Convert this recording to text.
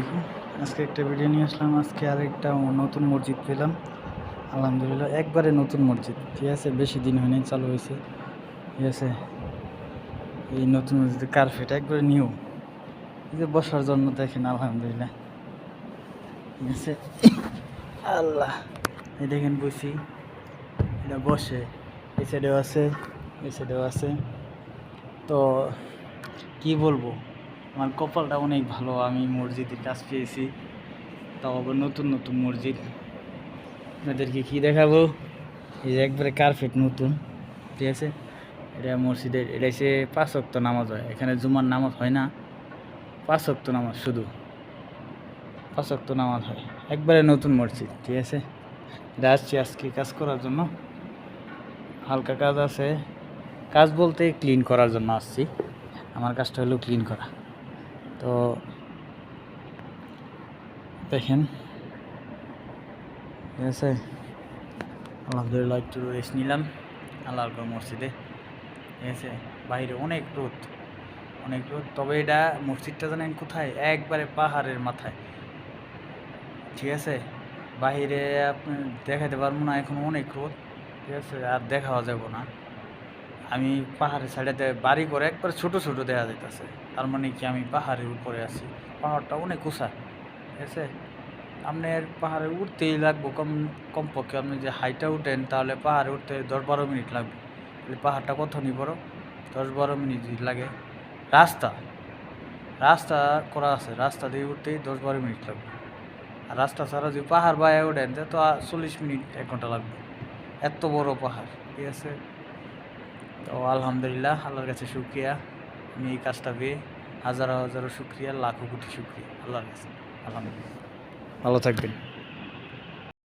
আলাইকুম। আজকে একটা ভিডিও নিয়ে আসলাম। আজকে আরেকটা নতুন মসজিদ পেলাম। আলহামদুলিল্লাহ, একবারে নতুন মসজিদ। ঠিক আছে, বেশি দিন হয়নি, চালু হয়েছে। ঠিক আছে, এই নতুন মসজিদের কার্পেট একবারে নিউ। এই যে বসার জন্য দেখেন, আলহামদুলিল্লাহ। ঠিক আছে, আল্লাহ, এই দেখেন বসি, এটা বসে। এই সাইডেও আছে, এই সাইডেও আছে। তো কি বলবো, আমার কপালটা অনেক ভালো, আমি মসজিদের কাজ পেয়েছি, তাও আবার নতুন নতুন মসজিদ। আপনাদেরকে কী দেখাবো, এই যে একবারে কার্পেট নতুন। ঠিক আছে, এটা মসজিদের, এটা এসে 5 ওয়াক্ত নামাজ হয় এখানে। জুমার নামাজ হয় না, 5 ওয়াক্ত নামাজ, শুধু 5 ওয়াক্ত নামাজ হয়। একবারে নতুন মসজিদ। ঠিক আছে, এটা আসছি আজকে কাজ করার জন্য। হালকা কাজ আছে, কাজ বলতে ক্লিন করার জন্য আসছি। আমার কাজটা হলো ক্লিন করা। তো দেখেন, ঠিক আছে, আলহামদুলিল্লাহ একটু রেস্ট নিলাম আল্লাহর মসজিদে। ঠিক আছে, বাইরে অনেক রোদ, অনেক রোদ। তবে এটা মসজিদটা জানেন কোথায়? একবারে পাহাড়ের মাথায়। ঠিক আছে, বাহিরে আপনি দেখাতে পারবো না, এখন অনেক রোদ। ঠিক আছে, আর দেখাও যাবো না। আমি পাহাড়ের সাইডে বাড়ি করে একবার ছোট ছোট দেখা যাইতেছে, তার মানে কি আমি পাহাড়ের উপরে আছি। পাহাড়টা অনেক উঁচা। ঠিক আছে, আপনার পাহাড়ে উঠতেই লাগবো কমপক্ষে আপনি যে হাইটটা উঠেন, তাহলে পাহাড়ে উঠতে 10-12 মিনিট লাগবে। তাহলে পাহাড়টা কত নি বড়? 10-12 মিনিট লাগে। রাস্তা রাস্তা করা আছে, রাস্তা দিয়ে উঠতেই 10-12 মিনিট লাগবে। আর রাস্তা ছাড়া যদি পাহাড় বাইরে ওঠেন তো 40 মিনিট 1 ঘন্টা লাগবে, এত বড় পাহাড়। ঠিক আছে, তো আলহামদুলিল্লাহ, আল্লাহর কাছে শুক্রিয়া। আমি এই কাজটা পেয়ে হাজারো হাজারো শুক্রিয়া, লাখো কোটি শুক্রিয়া আল্লাহর কাছে। আলহামদুলিল্লাহ, ভালো থাকবেন।